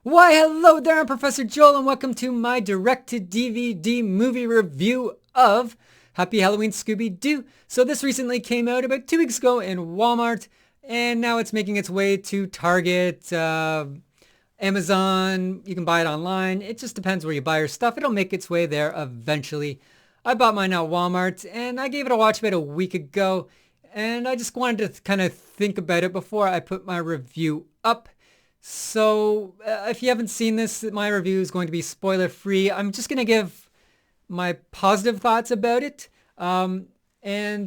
Why, hello there, I'm Professor Joel, and welcome to my direct-to-DVD movie review of Happy Halloween Scooby-Doo. So this recently came out about 2 weeks ago in Walmart, and now it's making its way to Target, Amazon. You can buy it online. It just depends where you buy your stuff. It'll make its way there eventually. I bought mine at Walmart, and I gave it a watch about a week ago, and I just wanted to kind of think about it before I put my review up. So if you haven't seen this, my review is going to be spoiler free. I'm just going to give my positive thoughts about it, and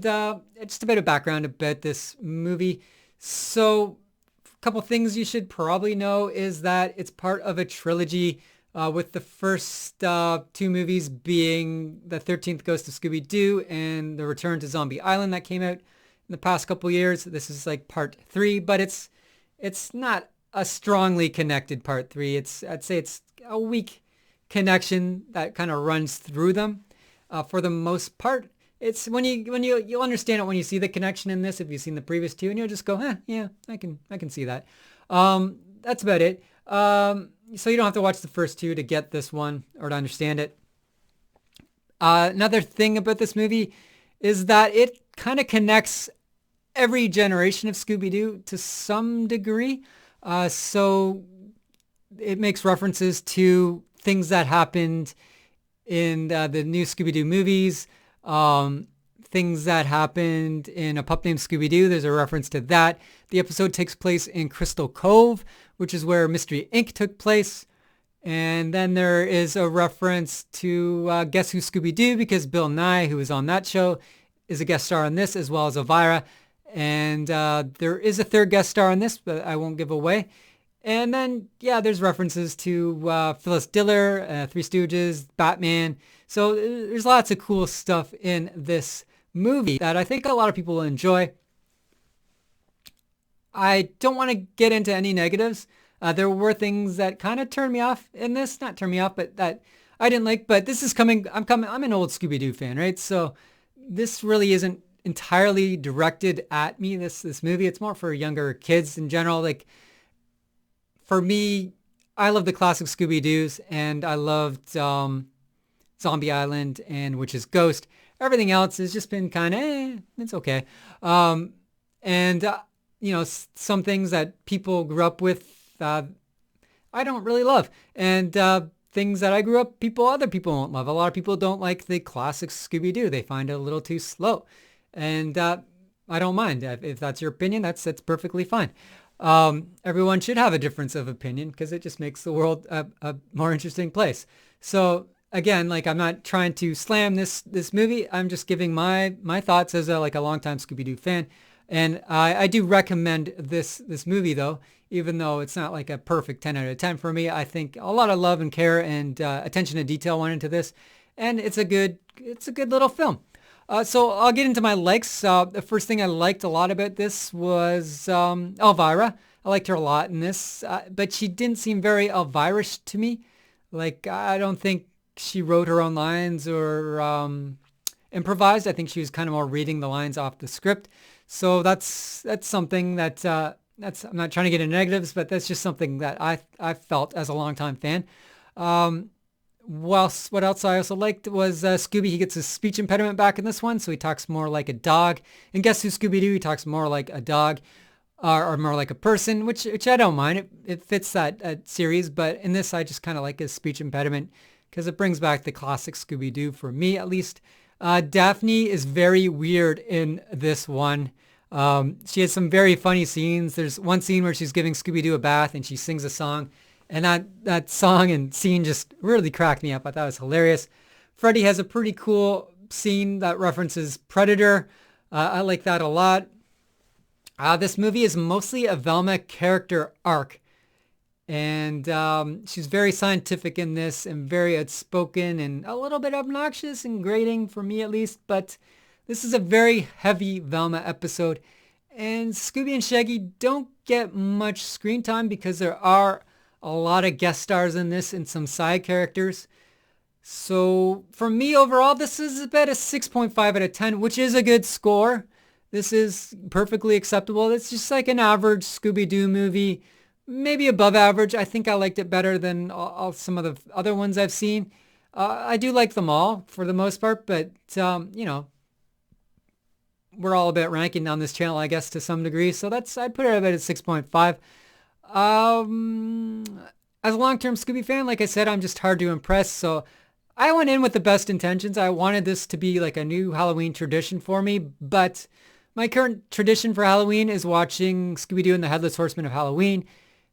just a bit of background about this movie. So a couple things you should probably know is that it's part of a trilogy, with the first two movies being The 13th Ghost of Scooby-Doo and The Return to Zombie Island that came out in the past couple years. This is like part three, but it's not a strongly connected part three. I'd say it's a weak connection that kind of runs through them. For the most part, it's you'll understand it when you see the connection in this. If you've seen the previous two, and you'll just go, yeah, I can see that. That's about it. So you don't have to watch the first two to get this one or to understand it. Another thing about this movie is that it kind of connects every generation of Scooby-Doo to some degree. So it makes references to things that happened in the new Scooby-Doo movies, things that happened in A Pup Named Scooby-Doo. There's a reference to that. The episode takes place in Crystal Cove, which is where Mystery Inc. took place. And then there is a reference to Guess Who Scooby-Doo, because Bill Nye, who was on that show, is a guest star on this, as well as Elvira. And there is a third guest star on this, but I won't give away. And then, yeah, there's references to Phyllis Diller, Three Stooges, Batman. So there's lots of cool stuff in this movie that I think a lot of people will enjoy. I don't want to get into any negatives. There were things that kind of turned me off in this. Not turned me off, but that I didn't like. But this is coming. I'm an old Scooby-Doo fan, right? So this really isn't entirely directed at me, this movie. It's more for younger kids in general. Like, for me, I love the classic Scooby-Doos, and I loved Zombie Island and Witch's Ghost. Everything else has just been kind of, it's okay. Some things that people grew up with, I don't really love. And things that I grew up, other people won't love. A lot of people don't like the classic Scooby-Doo. They find it a little too slow. And I don't mind. If that's your opinion, that's perfectly fine. Everyone should have a difference of opinion, because it just makes the world a more interesting place. So again, like, I'm not trying to slam this movie. I'm just giving my thoughts as a longtime Scooby-Doo fan. And I do recommend this movie, though, even though it's not like a perfect 10 out of 10 for me. I think a lot of love and care and attention to detail went into this, and it's a good little film. So I'll get into my likes. The first thing I liked a lot about this was Elvira. I liked her a lot in this, but she didn't seem very Elvira-ish to me. Like, I don't think she wrote her own lines or improvised. I think she was kind of more reading the lines off the script. So that's something that I'm not trying to get into negatives, but that's just something that I felt as a longtime fan. What else I also liked was Scooby. He gets his speech impediment back in this one, so he talks more like a dog. And Guess Who Scooby-Doo, he talks more like a dog, or more like a person, which I don't mind. It fits that series, but in this I just kind of like his speech impediment, because it brings back the classic Scooby-Doo for me, at least. Daphne is very weird in this one. She has some very funny scenes. There's one scene where she's giving Scooby-Doo a bath and she sings a song. And that song and scene just really cracked me up. I thought it was hilarious. Freddy has a pretty cool scene that references Predator. I like that a lot. This movie is mostly a Velma character arc. And she's very scientific in this and very outspoken and a little bit obnoxious and grating, for me at least. But this is a very heavy Velma episode. And Scooby and Shaggy don't get much screen time, because there are a lot of guest stars in this and some side characters. So for me overall, this is about a 6.5 out of 10, which is a good score. This is perfectly acceptable. It's just like an average Scooby-Doo movie maybe above average. I think I liked it better than all some of the other ones I've seen. I do like them all for the most part, but we're all about ranking on this channel, I guess, to some degree. So I'd put it about at 6.5. Um, as a long-term Scooby fan, like I said, I'm just hard to impress. So I went in with the best intentions. I wanted this to be like a new Halloween tradition for me, but my current tradition for Halloween is watching Scooby-Doo and the Headless Horseman of Halloween.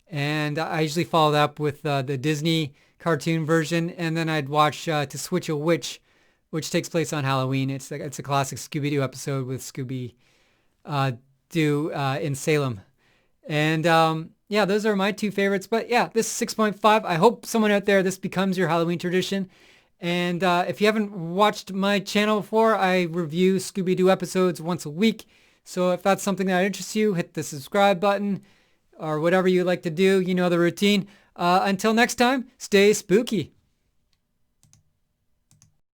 And I usually follow that up with the Disney cartoon version. And then I'd watch To Switch a Witch, which takes place on Halloween. It's a classic Scooby-Doo episode with Scooby-Doo in Salem. And yeah, those are my two favorites. But yeah, this is 6.5. I hope someone out there, this becomes your Halloween tradition. And if you haven't watched my channel before, I review Scooby-Doo episodes once a week. So if that's something that interests you, hit the subscribe button or whatever you like to do. You know the routine. Until next time, stay spooky.